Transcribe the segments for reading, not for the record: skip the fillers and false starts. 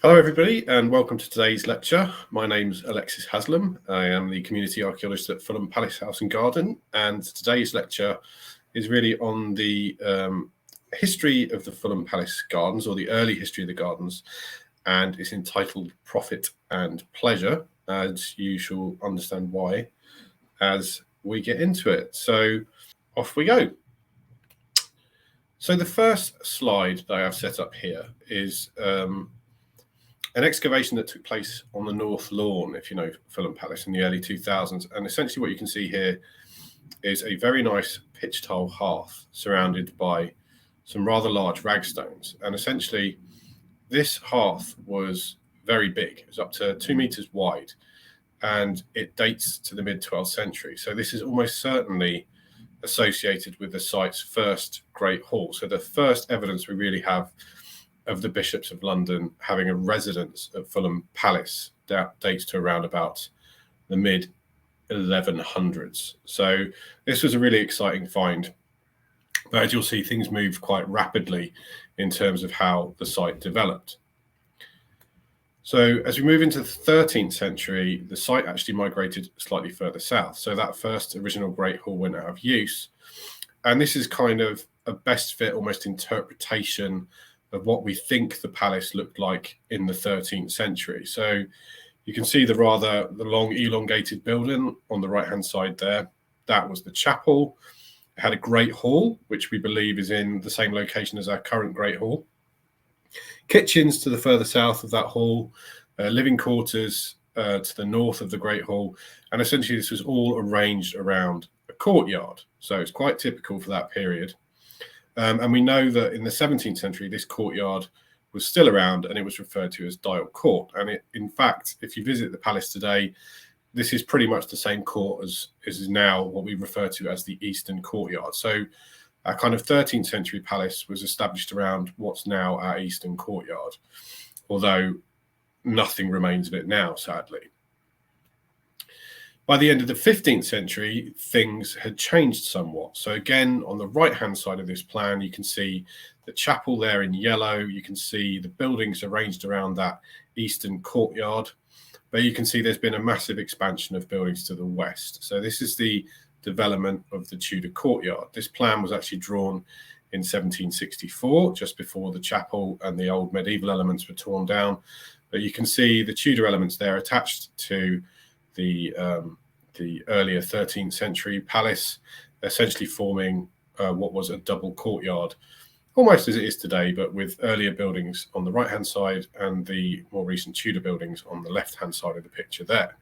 Hello everybody and welcome to today's lecture. My name's Alexis Haslam. I am the community archaeologist at Fulham Palace House and Garden, and today's lecture is really on the history of the Fulham Palace Gardens, or the early history of the gardens, and it's entitled Profit and Pleasure, as you shall understand why as we get into it. So off we go. So the first slide that I have set up here is an excavation that took place on the North Lawn, if you know Fulham Palace, in the early 2000s. And essentially what you can see here is a very nice pitch tile hearth surrounded by some rather large ragstones. And essentially this hearth was very big. It was up to 2 meters wide, and it dates to the mid-12th century. So this is almost certainly associated with the site's first Great Hall. So the first evidence we really have of the bishops of London having a residence at Fulham Palace dates to around about the mid 1100s. So this was a really exciting find, but as you'll see, things moved quite rapidly in terms of how the site developed. So as we move into the 13th century, the site actually migrated slightly further south. So that first original Great Hall went out of use. And this is kind of a best fit, almost interpretation of what we think the palace looked like in the 13th century. So you can see the long elongated building on the right hand side there. That was the chapel. It had a great hall, which we believe is in the same location as our current Great Hall. Kitchens to the further south of that hall, living quarters to the north of the Great Hall, and essentially this was all arranged around a courtyard. So it's quite typical for that period. And we know that in the 17th century, this courtyard was still around, and it was referred to as Dial Court. And in fact, if you visit the palace today, this is pretty much the same court as is now what we refer to as the Eastern Courtyard. So our kind of 13th century palace was established around what's now our Eastern Courtyard, although nothing remains of it now, sadly. By the end of the 15th century, things had changed somewhat. So again, on the right-hand side of this plan, you can see the chapel there in yellow. You can see the buildings arranged around that eastern courtyard. But you can see there's been a massive expansion of buildings to the west. So this is the development of the Tudor courtyard. This plan was actually drawn in 1764, just before the chapel and the old medieval elements were torn down. But you can see the Tudor elements there attached to the earlier 13th century palace, essentially forming what was a double courtyard, almost as it is today, but with earlier buildings on the right-hand side and the more recent Tudor buildings on the left-hand side of the picture there.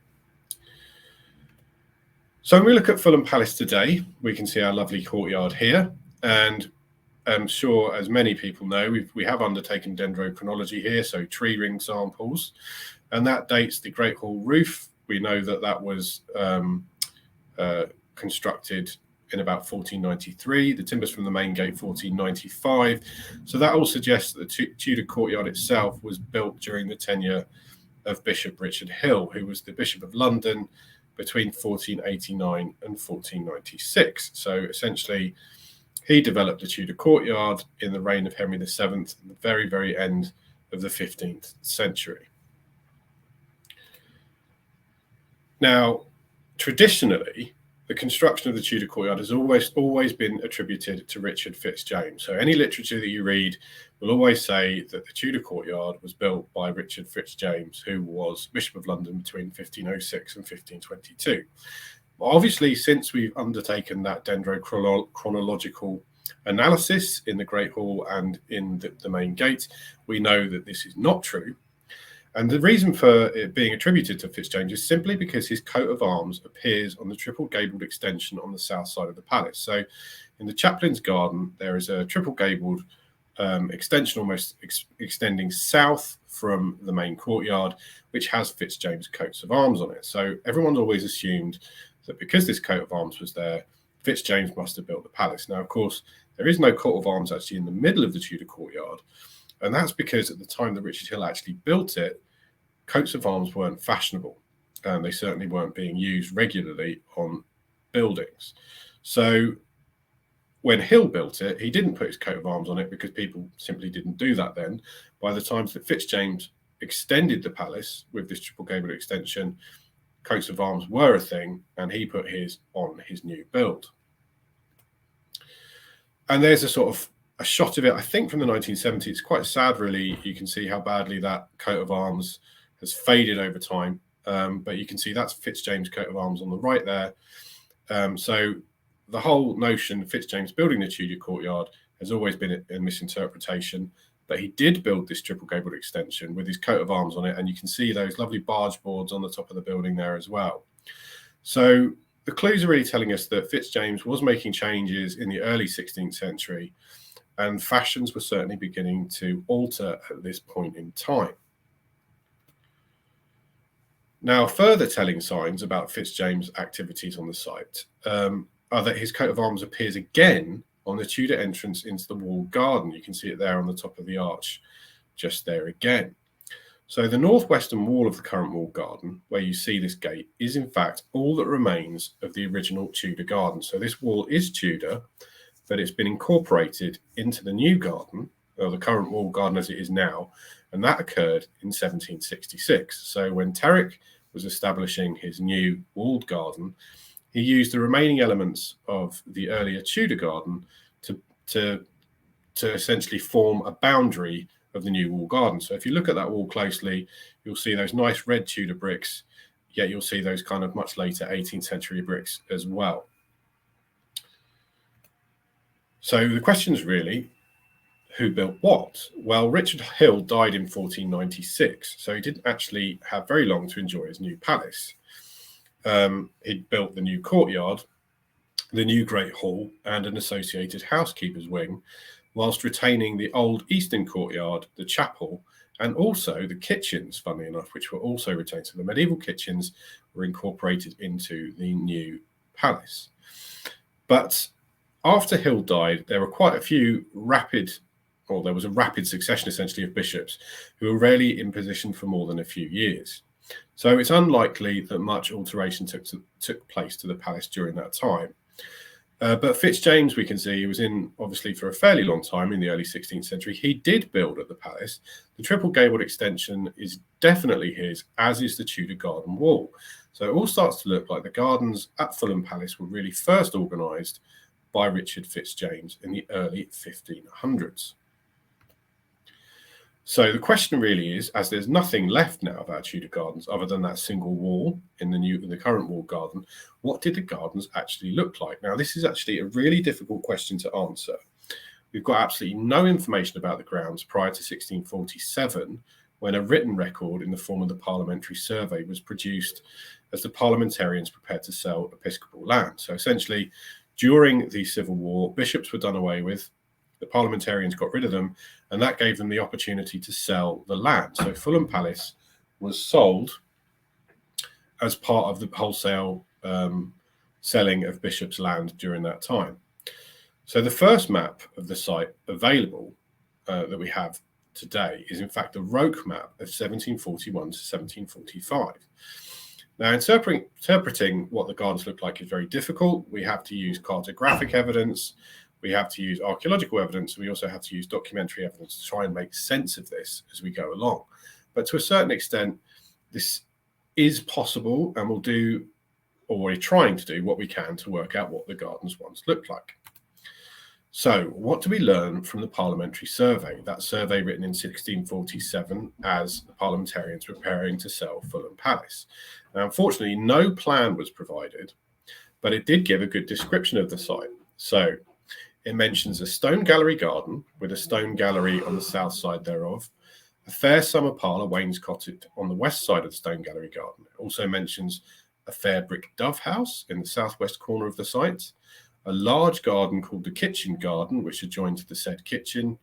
So when we look at Fulham Palace today, we can see our lovely courtyard here, and I'm sure, as many people know, we have undertaken dendrochronology here, so tree ring samples, and that dates the Great Hall roof. We know that that was constructed in about 1493, the timbers from the main gate 1495. So that all suggests that the Tudor courtyard itself was built during the tenure of Bishop Richard Hill, who was the Bishop of London between 1489 and 1496. So essentially, he developed the Tudor courtyard in the reign of Henry VII at the very, very end of the 15th century. Now, traditionally, the construction of the Tudor courtyard has always been attributed to Richard FitzJames. So any literature that you read will always say that the Tudor courtyard was built by Richard FitzJames, who was Bishop of London between 1506 and 1522. Obviously, since we've undertaken that dendrochronological analysis in the Great Hall and in the main gate, we know that this is not true. And the reason for it being attributed to FitzJames is simply because his coat of arms appears on the triple gabled extension on the south side of the palace. So in the chaplain's garden, there is a triple gabled extension almost extending south from the main courtyard, which has FitzJames' coats of arms on it. So everyone's always assumed that because this coat of arms was there, FitzJames must have built the palace. Now, of course, there is no coat of arms actually in the middle of the Tudor courtyard. And that's because at the time that Richard Hill actually built it, coats of arms weren't fashionable, and they certainly weren't being used regularly on buildings. So when Hill built it, he didn't put his coat of arms on it because people simply didn't do that then. By the time that FitzJames extended the palace with this triple gabled extension, coats of arms were a thing, and he put his on his new build. And there's a sort of a shot of it, I think, from the 1970s. It's quite sad, really. You can see how badly that coat of arms has faded over time. But you can see that's Fitzjames' coat of arms on the right there. So the whole notion of Fitzjames building the Tudor courtyard has always been a misinterpretation. But he did build this triple gabled extension with his coat of arms on it. And you can see those lovely barge boards on the top of the building there as well. So the clues are really telling us that Fitzjames was making changes in the early 16th century, and fashions were certainly beginning to alter at this point in time. Now, further telling signs about Fitzjames' activities on the site are that his coat of arms appears again on the Tudor entrance into the walled garden. You can see it there on the top of the arch, just there again. So the northwestern wall of the current walled garden, where you see this gate, is in fact all that remains of the original Tudor garden. So this wall is Tudor, but it's been incorporated into the new garden, or the current walled garden as it is now, and that occurred in 1766. So when Terrick was establishing his new walled garden, he used the remaining elements of the earlier Tudor garden to essentially form a boundary of the new walled garden. So if you look at that wall closely, you'll see those nice red Tudor bricks, yet you'll see those kind of much later 18th century bricks as well. So the question is really, who built what? Well, Richard Hill died in 1496, so he didn't actually have very long to enjoy his new palace. He'd built the new courtyard, the new Great Hall, and an associated housekeeper's wing, whilst retaining the old eastern courtyard, the chapel, and also the kitchens, funnily enough, which were also retained. So the medieval kitchens were incorporated into the new palace. But after Hill died, there were quite a few there was a rapid succession, essentially, of bishops who were rarely in position for more than a few years. So it's unlikely that much alteration took place to the palace during that time. But Fitzjames, we can see, was in, obviously, for a fairly long time in the early 16th century. He did build at the palace. The triple gabled extension is definitely his, as is the Tudor garden wall. So it all starts to look like the gardens at Fulham Palace were really first organised by Richard Fitzjames in the early 1500s. So the question really is, as there's nothing left now of our Tudor gardens other than that single wall in the current walled garden, what did the gardens actually look like? Now, this is actually a really difficult question to answer. We've got absolutely no information about the grounds prior to 1647, when a written record in the form of the Parliamentary Survey was produced as the parliamentarians prepared to sell episcopal land. So essentially, during the Civil War, bishops were done away with. The parliamentarians got rid of them, and that gave them the opportunity to sell the land. So Fulham Palace was sold as part of the wholesale selling of bishops' land during that time. So the first map of the site available that we have today is in fact a Roke map of 1741 to 1745. Now, interpreting what the gardens look like is very difficult. We have to use cartographic evidence. We have to use archaeological evidence. We also have to use documentary evidence to try and make sense of this as we go along. But to a certain extent, this is possible, and we'll do, or we're trying to do, what we can to work out what the gardens once looked like. So what do we learn from the Parliamentary Survey? That survey written in 1647 as the parliamentarians were preparing to sell Fulham Palace. Now, unfortunately, no plan was provided, but it did give a good description of the site. So it mentions a stone gallery garden with a stone gallery on the south side thereof, a fair summer parlour wainscoted on the west side of the stone gallery garden. It also mentions a fair brick dove house in the southwest corner of the site, a large garden called the kitchen garden, which adjoined to the said kitchen,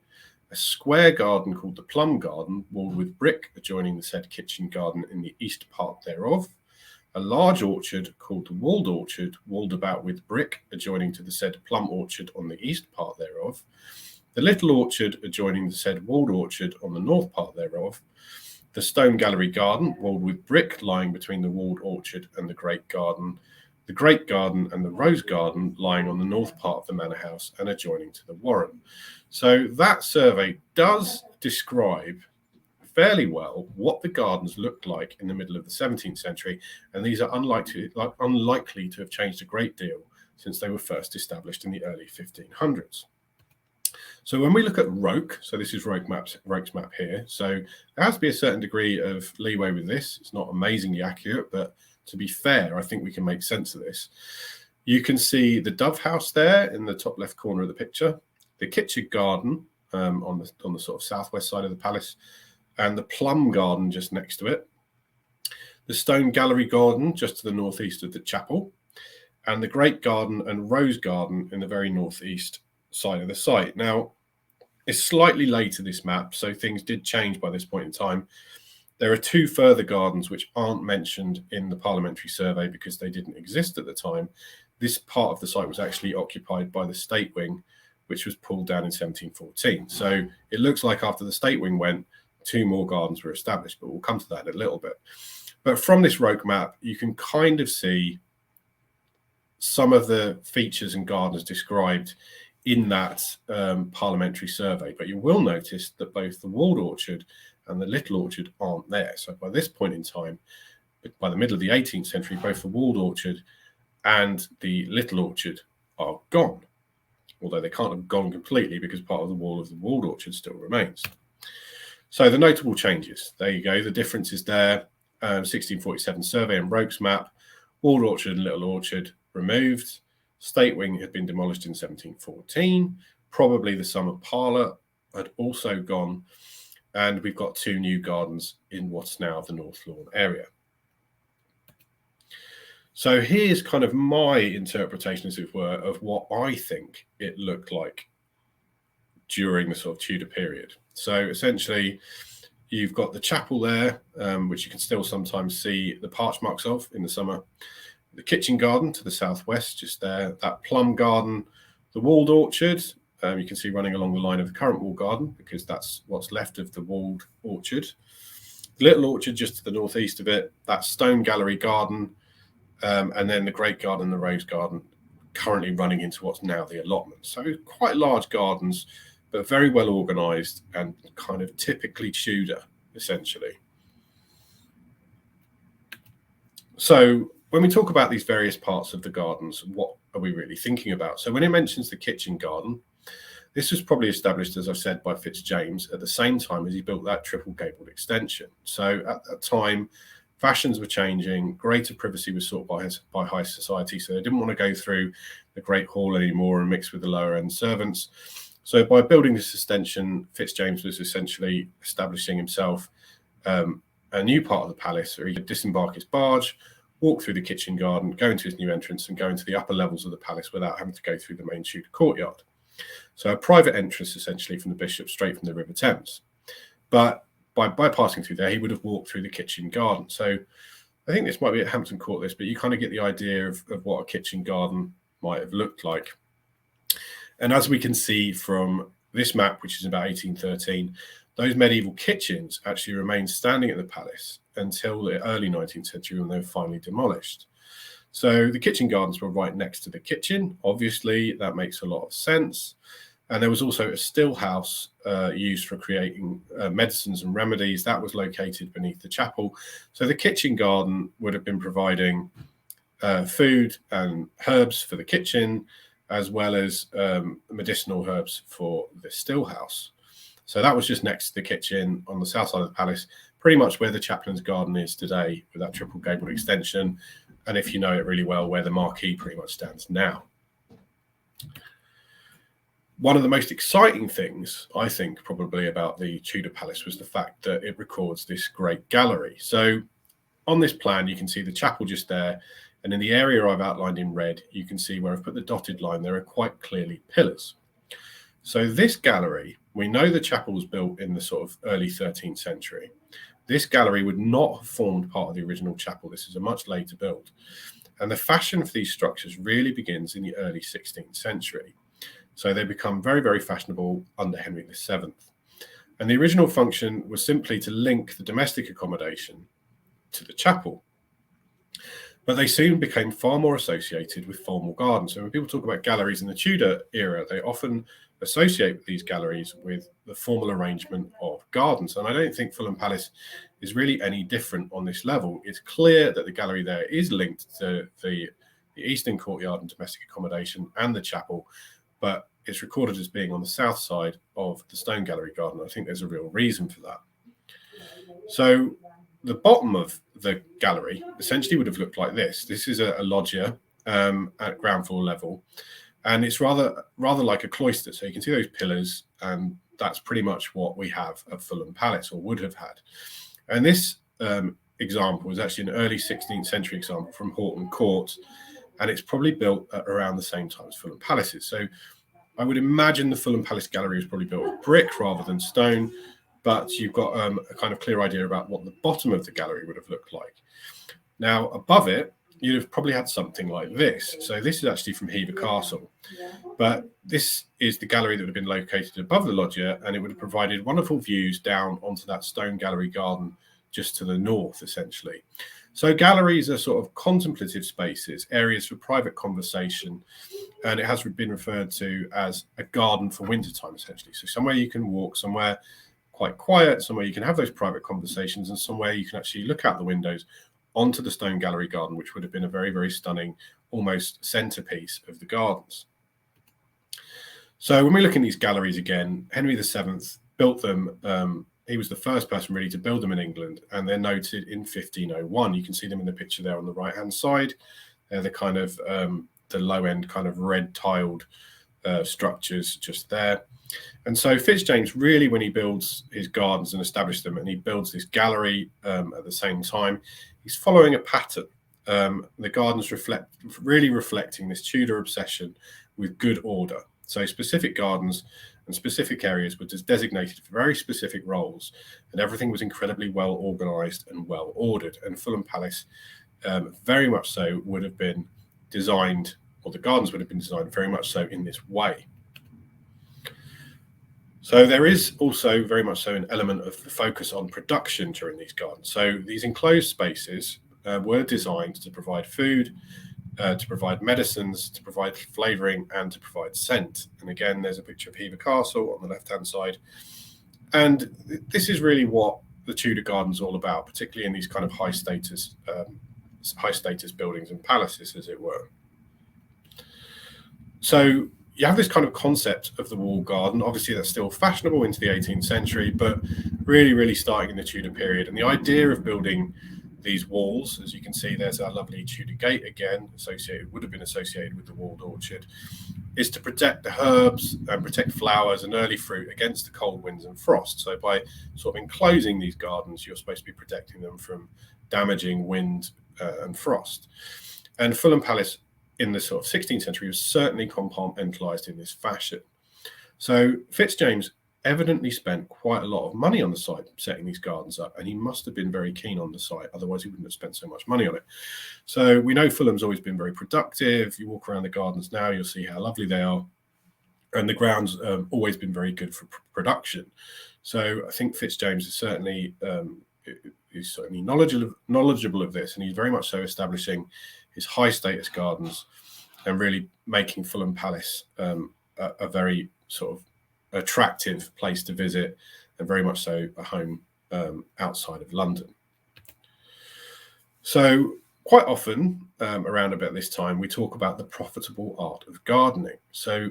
a square garden called the plum garden, walled with brick, adjoining the said kitchen garden in the east part thereof, a large orchard called the walled orchard, walled about with brick, adjoining to the said plum orchard on the east part thereof, the little orchard adjoining the said walled orchard on the north part thereof, the stone gallery garden, walled with brick, lying between the walled orchard and the great garden and the rose garden, lying on the north part of the manor house and adjoining to the warren. So that survey does describe fairly well what the gardens looked like in the middle of the 17th century, and these are unlikely to have changed a great deal since they were first established in the early 1500s. So when we look at Roke, so this is Roke's map here, so there has to be a certain degree of leeway with this. It's not amazingly accurate, but to be fair, I think we can make sense of this. You can see the Dove House there in the top left corner of the picture, the kitchen garden on the sort of southwest side of the palace, and the plum garden just next to it, the stone gallery garden just to the northeast of the chapel, and the great garden and rose garden in the very northeast side of the site. Now, it's slightly later, this map, so things did change by this point in time. There are two further gardens which aren't mentioned in the parliamentary survey because they didn't exist at the time. This part of the site was actually occupied by the state wing, which was pulled down in 1714. So it looks like after the state wing went, two more gardens were established, but we'll come to that in a little bit. But from this Roke map, you can kind of see some of the features and gardens described in that parliamentary survey. But you will notice that both the walled orchard and the little orchard aren't there. So by this point in time, by the middle of the 18th century, both the walled orchard and the little orchard are gone, although they can't have gone completely because part of the wall of the walled orchard still remains. So the notable changes, there you go, the difference is there. 1647 survey and Roke's map, walled orchard and little orchard removed. State wing had been demolished in 1714. Probably the summer parlour had also gone. And we've got two new gardens in what's now the North Lawn area. So here's kind of my interpretation, as it were, of what I think it looked like during the sort of Tudor period. So essentially, you've got the chapel there, which you can still sometimes see the parch marks of in the summer. The kitchen garden to the southwest, just there. That plum garden, the walled orchard, you can see running along the line of the current walled garden because that's what's left of the walled orchard. The little orchard just to the northeast of it, that stone gallery garden, and then the great garden, the rose garden, currently running into what's now the allotment. So quite large gardens, but very well organised and kind of typically Tudor, essentially. So when we talk about these various parts of the gardens, what are we really thinking about? So when it mentions the kitchen garden, this was probably established, as I've said, by Fitzjames at the same time as he built that triple gabled extension. So at that time, fashions were changing, greater privacy was sought by high society, so they didn't want to go through the Great Hall anymore and mix with the lower end servants. So by building this extension, Fitzjames was essentially establishing himself a new part of the palace where he could disembark his barge, walk through the kitchen garden, go into his new entrance and go into the upper levels of the palace without having to go through the main Tudor courtyard. So a private entrance essentially from the bishop straight from the River Thames. But by passing through there, he would have walked through the kitchen garden. So I think this might be at Hampton Court, but you kind of get the idea of what a kitchen garden might have looked like. And as we can see from this map, which is about 1813, those medieval kitchens actually remained standing at the palace until the early 19th century when they were finally demolished. So the kitchen gardens were right next to the kitchen. Obviously, that makes a lot of sense. And there was also a still house used for creating medicines and remedies. That was located beneath the chapel. So the kitchen garden would have been providing food and herbs for the kitchen, as well as medicinal herbs for the still house. So that was just next to the kitchen on the south side of the palace, pretty much where the chaplain's garden is today with that triple gabled extension. And if you know it really well, where the marquee pretty much stands now. One of the most exciting things, I think, probably about the Tudor Palace was the fact that it records this great gallery. So on this plan, you can see the chapel just there. And in the area I've outlined in red, you can see where I've put the dotted line, there are quite clearly pillars. So this gallery, we know the chapel was built in the sort of early 13th century. This gallery would not have formed part of the original chapel. This is a much later build. And the fashion for these structures really begins in the early 16th century. So they become very, very fashionable under Henry VII. And the original function was simply to link the domestic accommodation to the chapel. But they soon became far more associated with formal gardens. So when people talk about galleries in the Tudor era, they often associate these galleries with the formal arrangement of gardens. And I don't think Fulham Palace is really any different on this level. It's clear that the gallery there is linked to the eastern courtyard and domestic accommodation and the chapel, but it's recorded as being on the south side of the Stone Gallery garden. I think there's a real reason for that. So the bottom of the gallery essentially would have looked like this. This is a loggia at ground floor level, and it's rather like a cloister. So you can see those pillars, and that's pretty much what we have at Fulham Palace, or would have had. And this example is actually an early 16th century example from Horton Court, and it's probably built at around the same time as Fulham Palace is. So I would imagine the Fulham Palace gallery was probably built with brick rather than stone, but you've got a kind of clear idea about what the bottom of the gallery would have looked like. Now, above it, you'd have probably had something like this. So this is actually from Hever Castle, but this is the gallery that would have been located above the loggia, and it would have provided wonderful views down onto that Stone Gallery garden just to the north, essentially. So galleries are sort of contemplative spaces, areas for private conversation, and it has been referred to as a garden for wintertime, essentially. So somewhere you can walk, somewhere quite quiet, somewhere you can have those private conversations, and somewhere you can actually look out the windows onto the Stone Gallery garden, which would have been a very, very stunning, almost centerpiece of the gardens. So when we look at these galleries again, Henry VII built them. He was the first person really to build them in England, and they're noted in 1501. You can see them in the picture there on the right-hand side. They're the kind of the low-end kind of red tiled structures just there. And so Fitzjames really, when he builds his gardens and establishes them, and he builds this gallery at the same time, he's following a pattern. The gardens really reflecting this Tudor obsession with good order. So specific gardens and specific areas were just designated for very specific roles, and everything was incredibly well organized and well ordered. And Fulham Palace very much so would have been designed, or the gardens would have been designed very much so in this way. So there is also very much so an element of the focus on production during these gardens. So these enclosed spaces were designed to provide food, to provide medicines, to provide flavouring, and to provide scent. And again, there's a picture of Hever Castle on the left-hand side. And this is really what the Tudor gardens are all about, particularly in these kind of high status buildings and palaces, as it were. So you have this kind of concept of the walled garden. Obviously, that's still fashionable into the 18th century, but really, really starting in the Tudor period. And the idea of building these walls, as you can see, there's our lovely Tudor gate again, would have been associated with the walled orchard, is to protect the herbs and protect flowers and early fruit against the cold winds and frost. So by sort of enclosing these gardens, you're supposed to be protecting them from damaging wind and frost. And Fulham Palace in the sort of 16th century was certainly compartmentalized in this fashion. So Fitzjames evidently spent quite a lot of money on the site setting these gardens up, and he must have been very keen on the site, otherwise he wouldn't have spent so much money on it. So we know Fulham's always been very productive. You walk around the gardens now, you'll see how lovely they are, and the grounds always been very good for production. So I think Fitzjames is certainly knowledgeable of this, and he's very much so establishing his high status gardens and really making Fulham Palace a very sort of attractive place to visit, and very much so a home outside of London. So quite often around about this time, we talk about the profitable art of gardening. So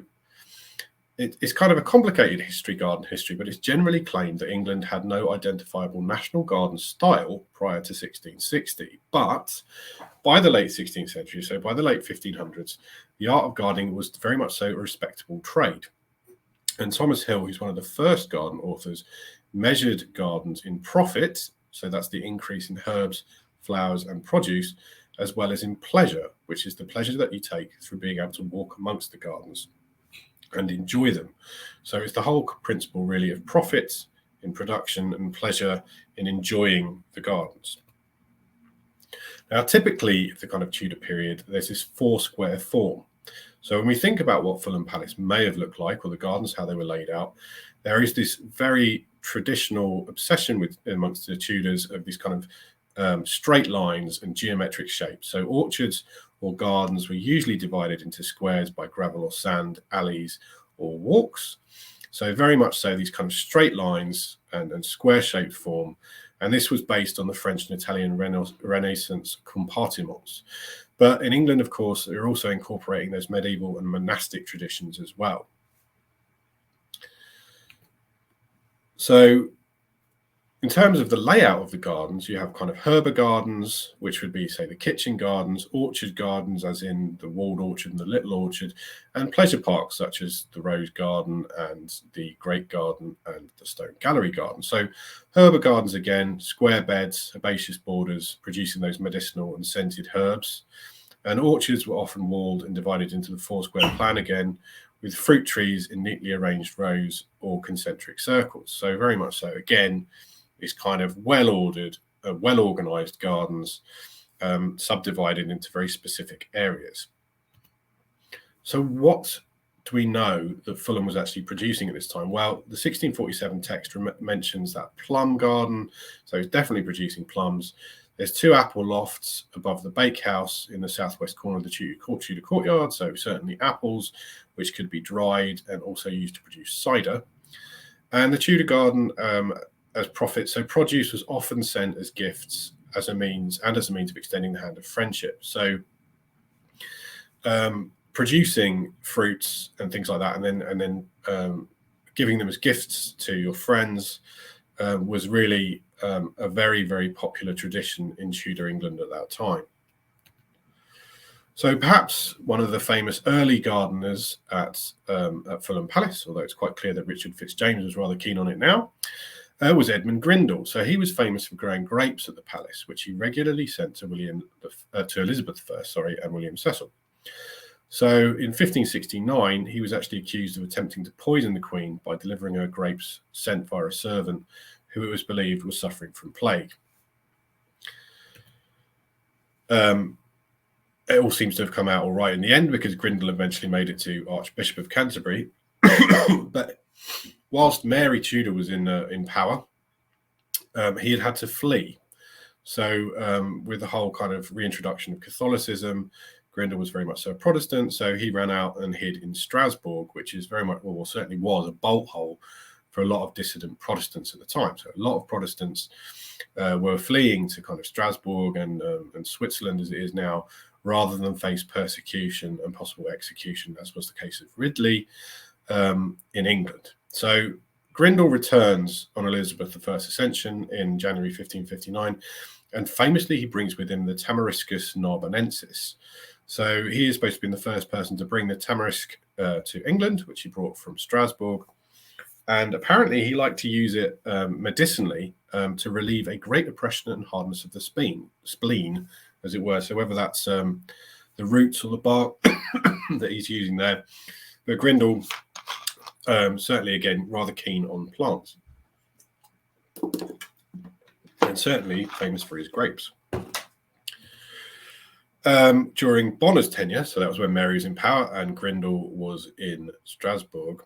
it's kind of a complicated garden history, but it's generally claimed that England had no identifiable national garden style prior to 1660. But by the late 16th century, so by the late 1500s, the art of gardening was very much so a respectable trade. And Thomas Hill, who's one of the first garden authors, measured gardens in profit, so that's the increase in herbs, flowers, and produce, as well as in pleasure, which is the pleasure that you take through being able to walk amongst the gardens and enjoy them. So it's the whole principle really of profit in production and pleasure in enjoying the gardens. Now, typically, the kind of Tudor period, there's this four-square form. So when we think about what Fulham Palace may have looked like, or the gardens, how they were laid out, there is this very traditional obsession amongst the Tudors of these kind of straight lines and geometric shapes. So orchards or gardens were usually divided into squares by gravel or sand, alleys, or walks. So very much so these kind of straight lines and square-shaped form. And this was based on the French and Italian Renaissance compartiments. But in England, of course, they're also incorporating those medieval and monastic traditions as well. So in terms of the layout of the gardens, you have kind of herber gardens, which would be, say, the kitchen gardens, orchard gardens, as in the walled orchard and the little orchard, and pleasure parks, such as the Rose Garden and the Great Garden and the Stone Gallery Garden. So herber gardens, again, square beds, herbaceous borders, producing those medicinal and scented herbs. And orchards were often walled and divided into the four-square plan again, with fruit trees in neatly arranged rows or concentric circles. So very much so, again, it's kind of well-ordered, well-organized gardens, subdivided into very specific areas. So what do we know that Fulham was actually producing at this time? Well, the 1647 text mentions that plum garden, so it's definitely producing plums. There's 2 apple lofts above the bakehouse in the southwest corner of the Tudor courtyard, so certainly apples, which could be dried and also used to produce cider. And the Tudor garden as profit. So produce was often sent as gifts as a means of extending the hand of friendship. So producing fruits and things like that, and then giving them as gifts to your friends was really a very, very popular tradition in Tudor England at that time. So perhaps one of the famous early gardeners at Fulham Palace, although it's quite clear that Richard Fitzjames was rather keen on it now, was Edmund Grindal. So he was famous for growing grapes at the palace, which he regularly sent to Elizabeth I, and William Cecil. So in 1569, he was actually accused of attempting to poison the Queen by delivering her grapes sent via a servant who it was believed was suffering from plague. It all seems to have come out all right in the end, because Grindal eventually made it to Archbishop of Canterbury. But whilst Mary Tudor was in power, he had to flee. So with the whole kind of reintroduction of Catholicism, Grindal was very much so a Protestant, so he ran out and hid in Strasbourg, which is very much, well, certainly was a bolt hole for a lot of dissident Protestants at the time. So a lot of Protestants were fleeing to kind of Strasbourg and Switzerland, as it is now, rather than face persecution and possible execution, as was the case of Ridley in England. So Grindal returns on Elizabeth I's accession in January 1559, and famously he brings with him the Tamariscus narbonensis. So he is supposed to be the first person to bring the tamarisk to England, which he brought from Strasbourg. And apparently he liked to use it medicinally to relieve a great oppression and hardness of the spleen, as it were. So whether that's the roots or the bark that he's using there. But Grindal, certainly, again, rather keen on plants. And certainly famous for his grapes. During Bonner's tenure, so that was when Mary was in power and Grindal was in Strasbourg,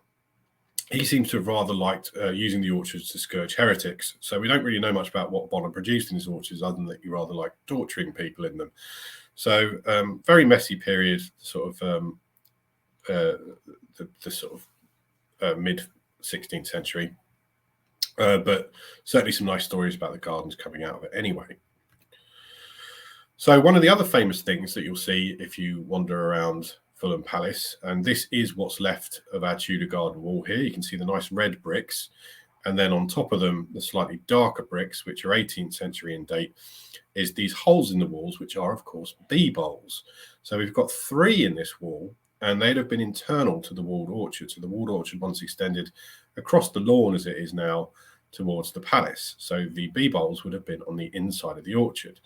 he seems to have rather liked using the orchards to scourge heretics. So we don't really know much about what Bonner produced in his orchards, other than that he rather liked torturing people in them. So very messy period, sort of the sort of mid-16th century. But certainly some nice stories about the gardens coming out of it anyway. So one of the other famous things that you'll see if you wander around Fulham Palace, and this is what's left of our Tudor garden wall here. You can see the nice red bricks, and then on top of them, the slightly darker bricks, which are 18th century in date, is these holes in the walls, which are, of course, bee bowls. So we've got 3 in this wall, and they'd have been internal to the walled orchard. So the walled orchard once extended across the lawn, as it is now, towards the palace. So the bee bowls would have been on the inside of the orchard.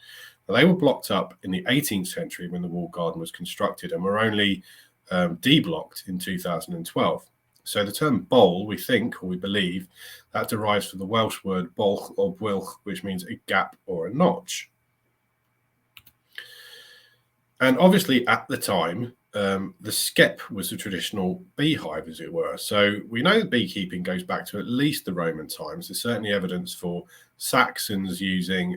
Now, they were blocked up in the 18th century when the walled garden was constructed, and were only deblocked in 2012. So the term bowl, we think, or we believe, that derives from the Welsh word bolch or bwylch, which means a gap or a notch. And obviously at the time, the skep was a traditional beehive, as it were. So we know that beekeeping goes back to at least the Roman times. There's certainly evidence for Saxons using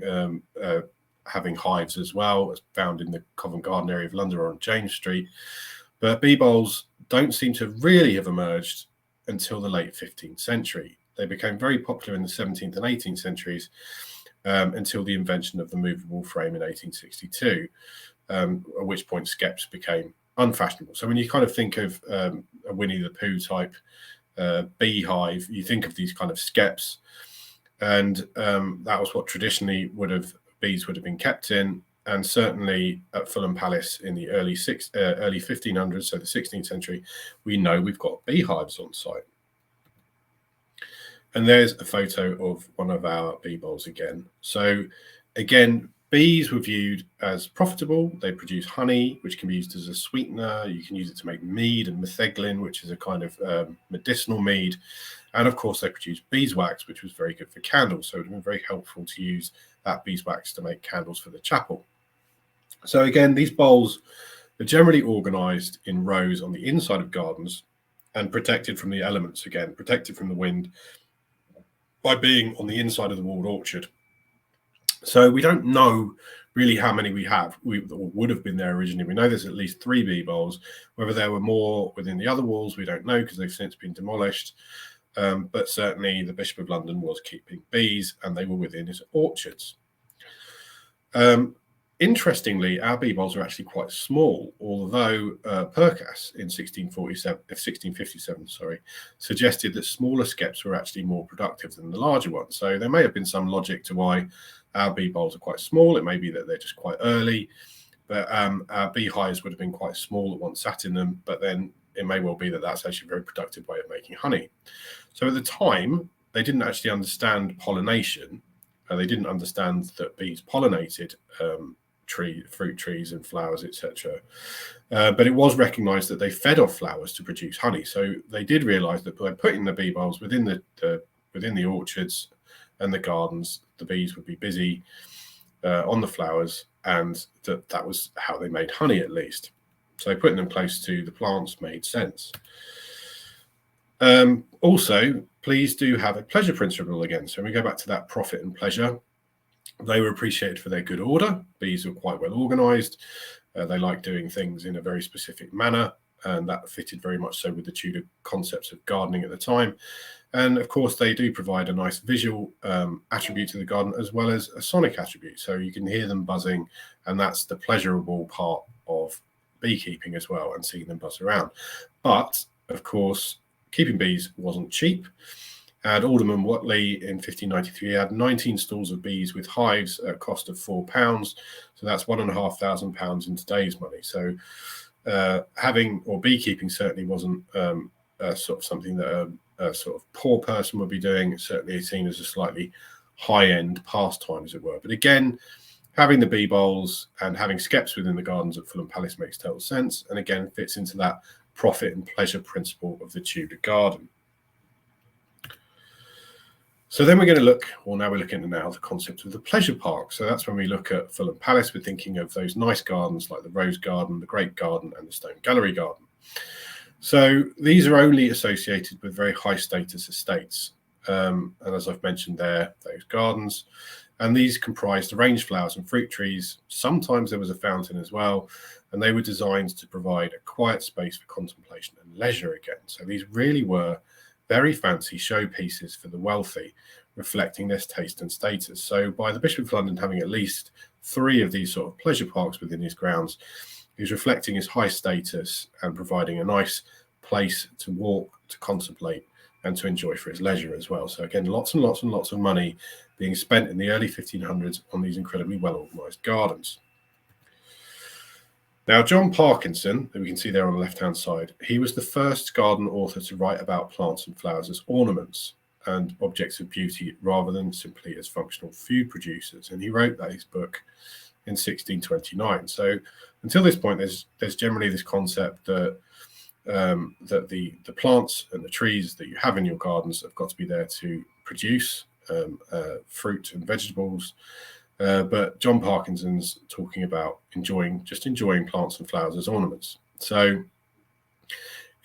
having hives as well, as found in the Covent Garden area of London or on James Street. But bee bowls don't seem to really have emerged until the late 15th century. They became very popular in the 17th and 18th centuries until the invention of the movable frame in 1862, at which point skeps became unfashionable. So when you kind of think of a Winnie the Pooh type beehive, you think of these kind of skeps, and that was what traditionally bees would have been kept in. And certainly at Fulham Palace in the early 1500s, so the 16th century, we know we've got beehives on site. And there's a photo of one of our bee bowls again. So again, bees were viewed as profitable. They produce honey, which can be used as a sweetener. You can use it to make mead and metheglin, which is a kind of medicinal mead. And of course, they produce beeswax, which was very good for candles. So it would have been very helpful to use that beeswax to make candles for the chapel. So again, these bowls are generally organized in rows on the inside of gardens and protected from the elements, again, protected from the wind by being on the inside of the walled orchard. So we don't know really how many we have, or would have been there originally. We know there's at least 3 bee bowls. Whether there were more within the other walls, we don't know, because they've since been demolished. But certainly the Bishop of London was keeping bees, and they were within his orchards. Interestingly, our bee bowls are actually quite small, although Purkas in 1657 suggested that smaller skeps were actually more productive than the larger ones. So there may have been some logic to why our bee bowls are quite small. It may be that they're just quite early, but our beehives would have been quite small that one sat in them, but then it may well be that that's actually a very productive way of making honey. So at the time, they didn't actually understand pollination. They didn't understand that bees pollinated fruit trees and flowers, etc. But it was recognized that they fed off flowers to produce honey. So they did realize that by putting the bee bowls within the orchards and the gardens, the bees would be busy on the flowers, and that was how they made honey, at least. So putting them close to the plants made sense. Also, please do have a pleasure principle again. So when we go back to that profit and pleasure, they were appreciated for their good order. Bees were quite well organized. They liked doing things in a very specific manner, and that fitted very much so with the Tudor concepts of gardening at the time. And of course, they do provide a nice visual attribute to the garden, as well as a sonic attribute. So you can hear them buzzing, and that's the pleasurable part of beekeeping as well, and seeing them buzz around. But of course, keeping bees wasn't cheap. And Alderman Whatley in 1593 had 19 stalls of bees with hives at a cost of £4. So that's £1,500 in today's money. So beekeeping certainly wasn't sort of something that a sort of poor person would be doing. It's certainly seen as a slightly high-end pastime, as it were. But again, having the bee bowls and having skeps within the gardens at Fulham Palace makes total sense, and again fits into that profit and pleasure principle of the Tudor garden. So then we're going to look, or now we're looking at the concept of the pleasure park. So that's when we look at Fulham Palace, we're thinking of those nice gardens like the Rose Garden, the Great Garden, and the Stone Gallery Garden. So these are only associated with very high status estates. And as I've mentioned there, those gardens. And these comprised arranged flowers and fruit trees. Sometimes there was a fountain as well. And they were designed to provide a quiet space for contemplation and leisure again. So these really were very fancy showpieces for the wealthy, reflecting their taste and status. So by the Bishop of London having at least 3 of these sort of pleasure parks within his grounds, he's reflecting his high status and providing a nice place to walk, to contemplate, and to enjoy for his leisure as well. So again, lots and lots and lots of money being spent in the early 1500s on these incredibly well-organised gardens. Now, John Parkinson, who we can see there on the left-hand side, he was the first garden author to write about plants and flowers as ornaments and objects of beauty rather than simply as functional food producers. And he wrote that his book in 1629. So until this point, there's generally this concept that that the plants and the trees that you have in your gardens have got to be there to produce fruit and vegetables. But John Parkinson's talking about enjoying plants and flowers as ornaments. So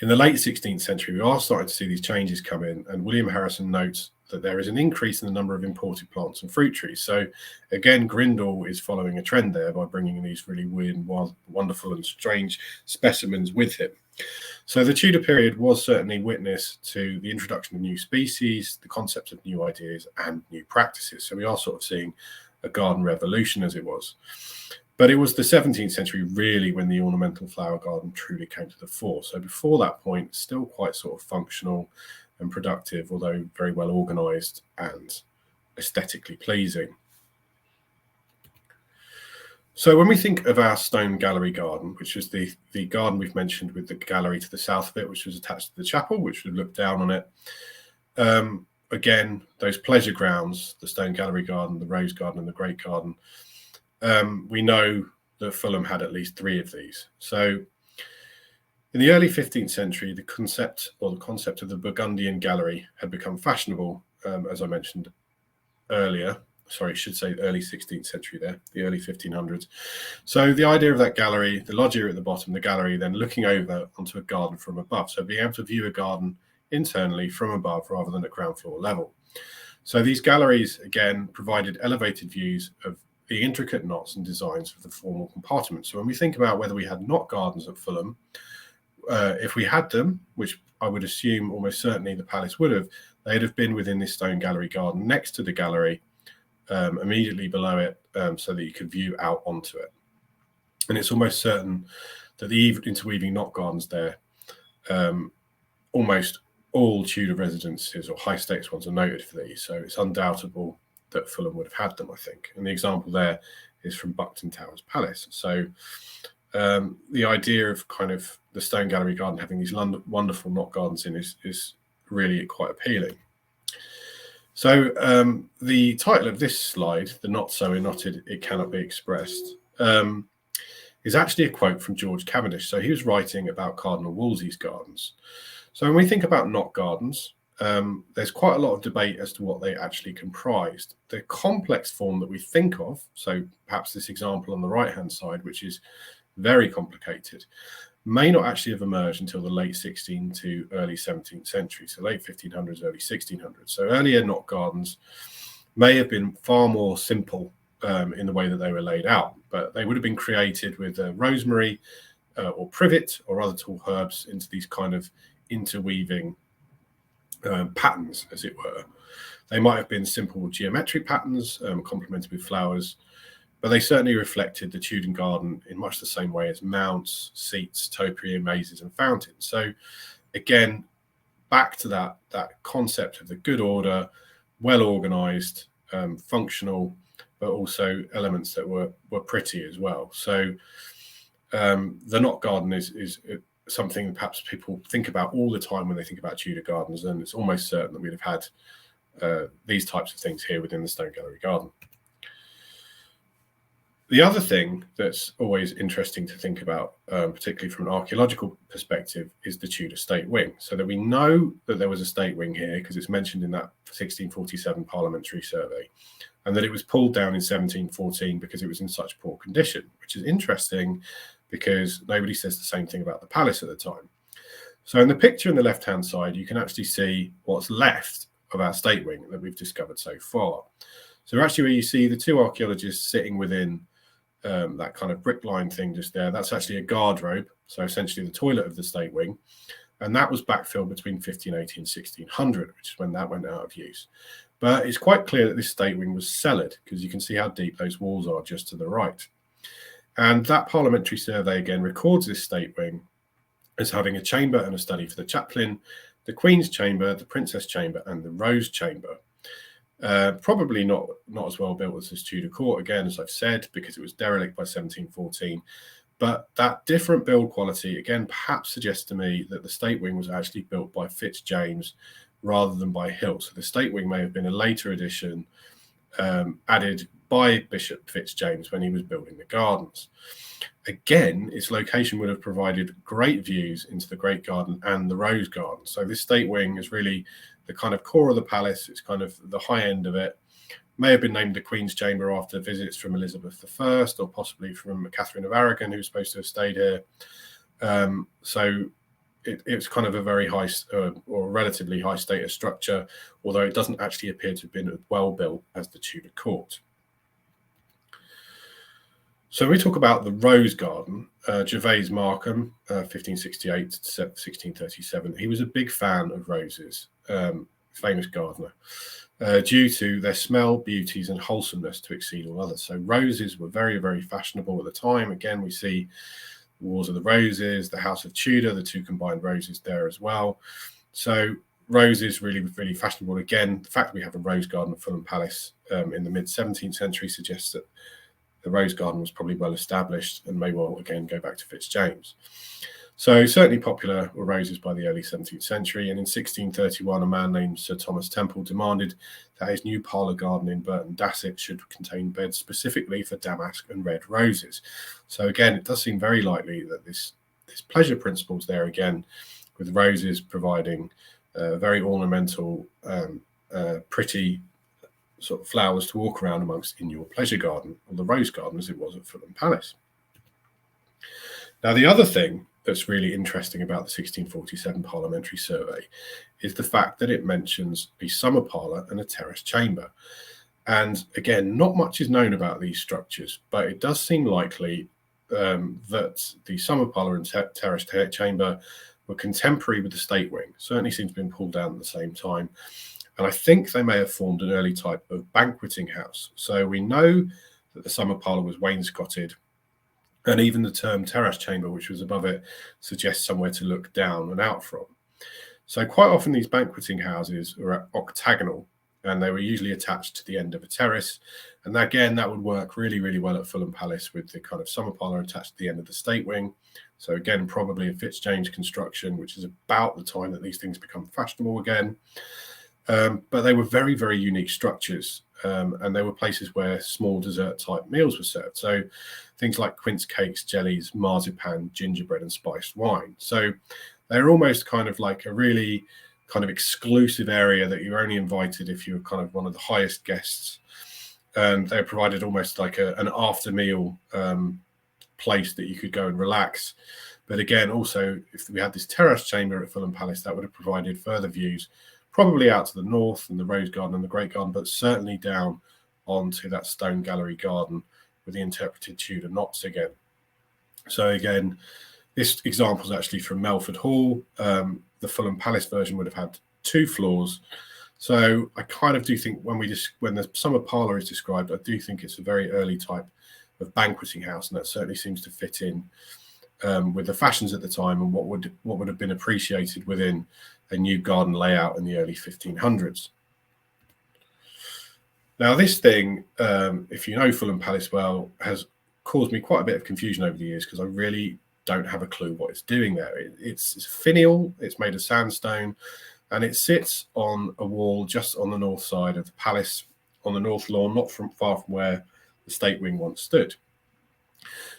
in the late 16th century, we are starting to see these changes come in, and William Harrison notes that there is an increase in the number of imported plants and fruit trees. So again, Grindal is following a trend there by bringing these really weird, wonderful and strange specimens with him. So the Tudor period was certainly witness to the introduction of new species, the concept of new ideas and new practices. So we are sort of seeing a garden revolution, as it was. But it was the 17th century really when the ornamental flower garden truly came to the fore. So before that point, still quite sort of functional and productive, although very well organised and aesthetically pleasing. So when we think of our stone gallery garden, which is the garden we've mentioned with the gallery to the south of it, which was attached to the chapel, which would look down on it. Again, those pleasure grounds, the stone gallery garden, the rose garden and the great garden, we know that Fulham had at least 3 of these. So in the early 15th century, the concept of the Burgundian gallery had become fashionable, as I mentioned earlier. Sorry, I should say early 16th century there, the early 1500s. So the idea of that gallery, the loggia at the bottom, the gallery, then looking over onto a garden from above. So being able to view a garden internally from above rather than at ground floor level. So these galleries, again, provided elevated views of the intricate knots and designs of the formal compartments. So when we think about whether we had knot gardens at Fulham, if we had them, which I would assume almost certainly the palace would have, they'd have been within this stone gallery garden next to the gallery, immediately below it, so that you could view out onto it. And it's almost certain that the interweaving knot gardens there, almost all Tudor residences or high stakes ones are noted for these. So it's undoubtable that Fulham would have had them, I think. And the example there is from Buckton Towers Palace. So the idea of kind of the stone gallery garden having these wonderful knot gardens in is really quite appealing. So the title of this slide, "The Not So Knotted It Cannot Be Expressed," is actually a quote from George Cavendish. So he was writing about Cardinal Wolsey's gardens. So when we think about knot gardens, there's quite a lot of debate as to what they actually comprised. The complex form that we think of, so perhaps this example on the right-hand side, which is very complicated, may not actually have emerged until the late 16th to early 17th century, so late 1500s, early 1600s. So earlier knot gardens may have been far more simple in the way that they were laid out, but they would have been created with rosemary or privet or other tall herbs into these kind of interweaving patterns, as it were. They might have been simple geometric patterns complemented with flowers, but they certainly reflected the Tudor garden in much the same way as mounts, seats, topiary, mazes and fountains. So again, back to that concept of the good order, well organized, functional, but also elements that were pretty as well. So the knot garden is something perhaps people think about all the time when they think about Tudor gardens, and it's almost certain that we'd have had these types of things here within the stone gallery garden. The other thing that's always interesting to think about, particularly from an archaeological perspective, is the Tudor state wing. So that we know that there was a state wing here because it's mentioned in that 1647 parliamentary survey, and that it was pulled down in 1714 because it was in such poor condition, which is interesting because nobody says the same thing about the palace at the time. So in the picture on the left-hand side, you can actually see what's left of our state wing that we've discovered so far. So actually where you see the 2 archaeologists sitting within that kind of brick line thing just there, that's actually a guardrobe, so essentially the toilet of the state wing, and that was backfilled between 1580 and 1600, which is when that went out of use. But it's quite clear that this state wing was cellared because you can see how deep those walls are just to the right. And that parliamentary survey again records this state wing as having a chamber and a study for the chaplain, the Queen's chamber, the Princess chamber and the Rose chamber. Probably not as well built as this Tudor court, again, as I've said, because it was derelict by 1714. But that different build quality, again, perhaps suggests to me that the state wing was actually built by Fitzjames rather than by Hill. So the state wing may have been a later addition added by Bishop Fitzjames when he was building the gardens. Again, its location would have provided great views into the Great Garden and the Rose Garden. So this state wing is really the kind of core of the palace. It's kind of the high end of it. May have been named the Queen's Chamber after visits from Elizabeth I or possibly from Catherine of Aragon, who was supposed to have stayed here. So it's kind of a very high or relatively high status structure, although it doesn't actually appear to have been as well built as the Tudor court. So we talk about the Rose Garden. Gervase Markham, 1568 to 1637. He was a big fan of roses, famous gardener, due to their smell, beauties, and wholesomeness to exceed all others. So roses were very, very fashionable at the time. Again, we see Wars of the Roses, the House of Tudor, the two combined roses there as well. So roses really, really fashionable. Again, the fact that we have a rose garden at Fulham Palace in the mid-17th century suggests that the rose garden was probably well established and may well again go back to Fitzjames. So certainly popular were roses by the early 17th century, and in 1631 a man named Sir Thomas Temple demanded that his new parlour garden in Burton Dasset should contain beds specifically for damask and red roses. So again, it does seem very likely that this pleasure principle is there again, with roses providing very ornamental, pretty sort of flowers to walk around amongst in your pleasure garden, or the rose garden as it was at Fulham Palace. Now, the other thing that's really interesting about the 1647 parliamentary survey is the fact that it mentions a summer parlour and a terrace chamber. And again, not much is known about these structures, but it does seem likely that the summer parlour and terrace chamber were contemporary with the state wing. Certainly seems to have been pulled down at the same time. And I think they may have formed an early type of banqueting house. So we know that the summer parlour was wainscoted, and even the term terrace chamber, which was above it, suggests somewhere to look down and out from. So quite often these banqueting houses are octagonal, and they were usually attached to the end of a terrace. And again, that would work really, really well at Fulham Palace with the kind of summer parlour attached to the end of the state wing. So again, probably a Fitzjames construction, which is about the time that these things become fashionable again. But they were very, very unique structures, and they were places where small dessert type meals were served. So things like quince cakes, jellies, marzipan, gingerbread, and spiced wine. So they're almost kind of like a really kind of exclusive area that you're only invited if you're kind of one of the highest guests. And they provided almost like an after meal place that you could go and relax. But again, also, if we had this terrace chamber at Fulham Palace, that would have provided further views, probably out to the north and the Rose Garden and the Great Garden, but certainly down onto that stone gallery garden with the interpreted Tudor knots again. So again, this example is actually from Melford Hall. The Fulham Palace version would have had 2 floors. So I kind of do think when the summer parlour is described, I do think it's a very early type of banqueting house, and that certainly seems to fit in with the fashions at the time and what would have been appreciated within a new garden layout in the early 1500s. Now, this thing, if you know Fulham Palace well, has caused me quite a bit of confusion over the years because I really don't have a clue what it's doing there. It's finial, it's made of sandstone, and it sits on a wall just on the north side of the palace, on the north lawn, not far from where the state wing once stood.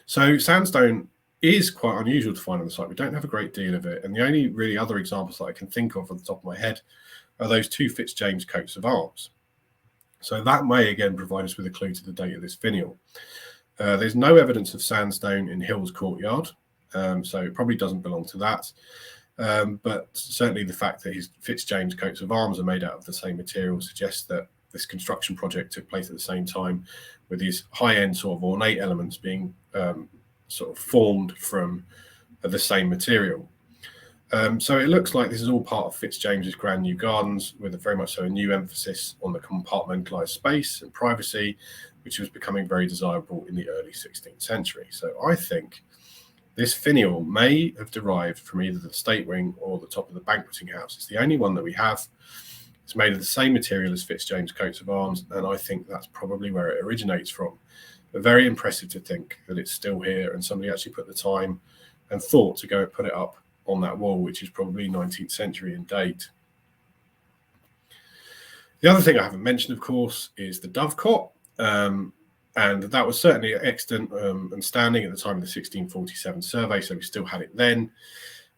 So sandstone is quite unusual to find on the site. We don't have a great deal of it, and the only really other examples that I can think of the top of my head are those 2 Fitzjames coats of arms. So that may again provide us with a clue to the date of this finial. There's no evidence of sandstone in Hill's courtyard, so it probably doesn't belong to that. But certainly the fact that his Fitzjames coats of arms are made out of the same material suggests that this construction project took place at the same time, with these high-end sort of ornate elements being sort of formed from the same material. So it looks like this is all part of Fitzjames's grand new gardens, with a very much so a new emphasis on the compartmentalised space and privacy, which was becoming very desirable in the early 16th century. So I think this finial may have derived from either the state wing or the top of the banqueting house. It's the only one that we have. It's made of the same material as Fitzjames coats of arms, and I think that's probably where it originates from. But very impressive to think that it's still here and somebody actually put the time and thought to go and put it up on that wall, which is probably 19th century in date. The other thing I haven't mentioned, of course, is the dovecot. And that was certainly extant and standing at the time of the 1647 survey, so we still had it then.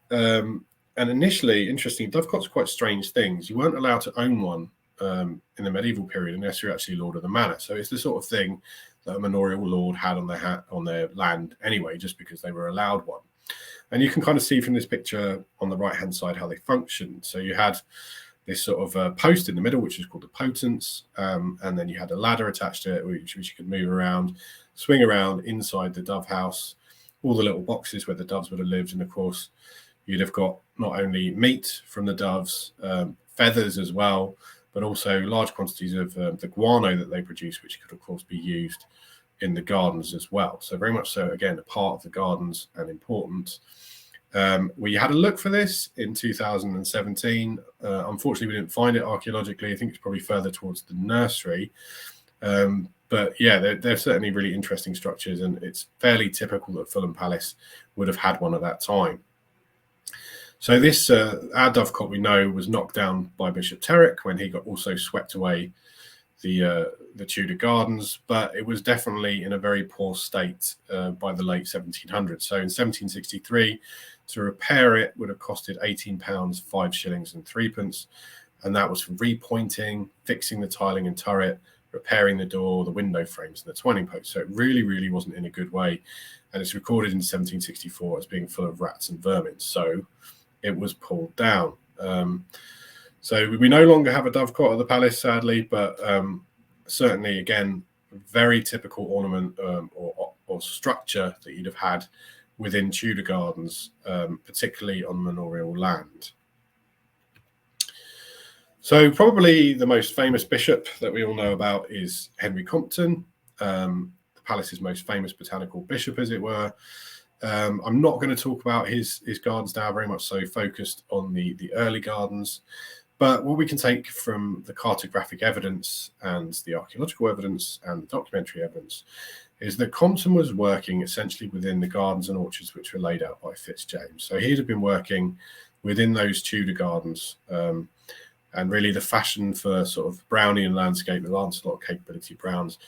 And initially, interestingly, dovecots are quite strange things. You weren't allowed to own one in the medieval period unless you're actually lord of the manor. So it's the sort of thing that a manorial lord had on their land anyway, just because they were allowed one. And you can kind of see from this picture on the right-hand side how they functioned. So you had this sort of post in the middle, which is called the potence, and then you had a ladder attached to it, which you could move around, swing around inside the dove house, all the little boxes where the doves would have lived. And of course, you'd have got not only meat from the doves, feathers as well, but also large quantities of the guano that they produce, which could of course be used in the gardens as well. So very much so, again, a part of the gardens and important. We had a look for this in 2017. Unfortunately, we didn't find it archaeologically. I think it's probably further towards the nursery. But yeah, they're certainly really interesting structures, and it's fairly typical that Fulham Palace would have had one at that time. So this, our dovecot, we know, was knocked down by Bishop Terrick when he got also swept away the Tudor gardens, but it was definitely in a very poor state by the late 1700s. So in 1763, to repair it would have costed £18, 5 shillings and 3p, and that was for repointing, fixing the tiling and turret, repairing the door, the window frames, and the twining posts. So it really, really wasn't in a good way, and it's recorded in 1764 as being full of rats and vermin. So it was pulled down. So we no longer have a dovecot at the palace, sadly, but certainly, again, very typical ornament or structure that you'd have had within Tudor gardens, particularly on manorial land. So probably the most famous bishop that we all know about is Henry Compton, the palace's most famous botanical bishop, as it were. I'm not going to talk about his gardens now, very much so focused on the early gardens. But what we can take from the cartographic evidence and the archaeological evidence and the documentary evidence is that Compton was working essentially within the gardens and orchards which were laid out by Fitzjames. So he'd have been working within those Tudor gardens, and really the fashion for sort of Brownian landscape, the Lancelot capability Browns,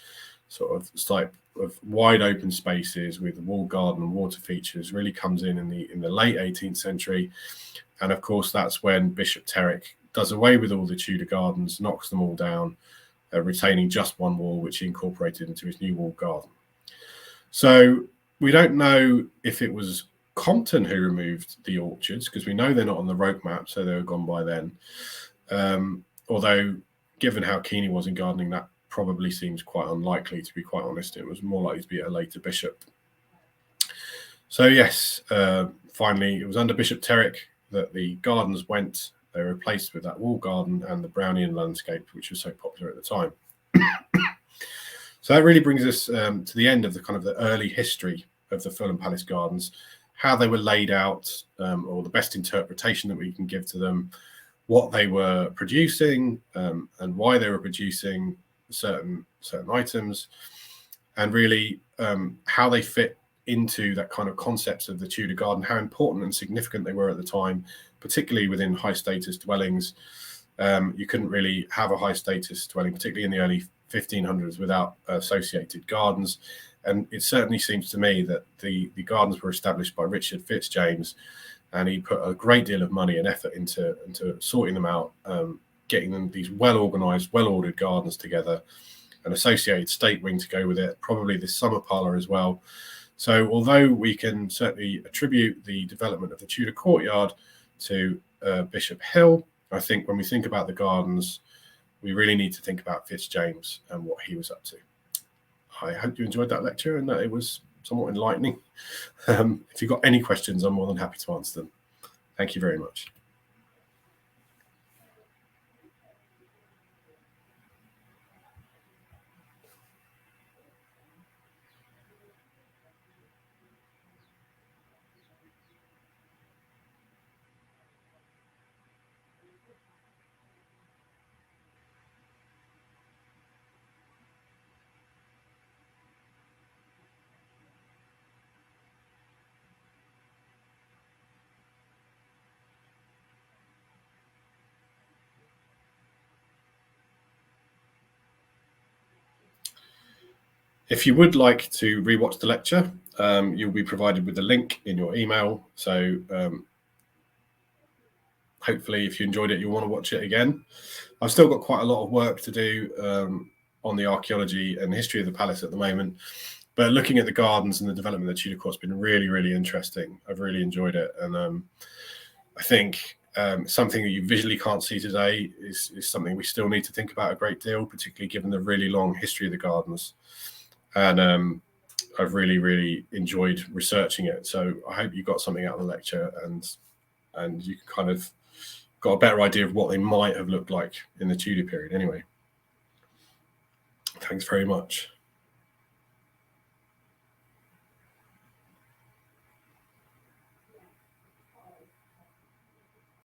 sort of type of wide open spaces with walled garden and water features really comes in the late 18th century. And of course, that's when Bishop Terrick does away with all the Tudor gardens, knocks them all down, retaining just one wall, which he incorporated into his new walled garden. So we don't know if it was Compton who removed the orchards, because we know they're not on the rope map, so they were gone by then. Although, given how keen he was in gardening, that probably seems quite unlikely, to be quite honest. It was more likely to be a later bishop. So yes, finally, it was under Bishop Terrick that the gardens went. They were replaced with that walled garden and the Brownian landscape, which was so popular at the time. So that really brings us to the end of the kind of the early history of the Fulham Palace gardens, how they were laid out, or the best interpretation that we can give to them, what they were producing, and why they were producing certain items, and really how they fit into that kind of concepts of the Tudor garden, how important and significant they were at the time, particularly within high status dwellings. You couldn't really have a high status dwelling, particularly in the early 1500s, without associated gardens. And it certainly seems to me that the gardens were established by Richard Fitzjames, and he put a great deal of money and effort into sorting them out, getting them these well-organized, well-ordered gardens together, an associated state wing to go with it, probably this summer parlour as well. So although we can certainly attribute the development of the Tudor courtyard to Bishop Hill, I think when we think about the gardens, we really need to think about Fitzjames and what he was up to. I hope you enjoyed that lecture and that it was somewhat enlightening. If you've got any questions, I'm more than happy to answer them. Thank you very much. If you would like to rewatch the lecture, you'll be provided with a link in your email. So hopefully, if you enjoyed it, you'll want to watch it again. I've still got quite a lot of work to do on the archaeology and history of the palace at the moment. But looking at the gardens and the development of the Tudor Court's been really, really interesting. I've really enjoyed it. And I think something that you visually can't see today is something we still need to think about a great deal, particularly given the really long history of the gardens. And I've really, really enjoyed researching it. So I hope you got something out of the lecture and you kind of got a better idea of what they might have looked like in the Tudor period anyway. Thanks very much.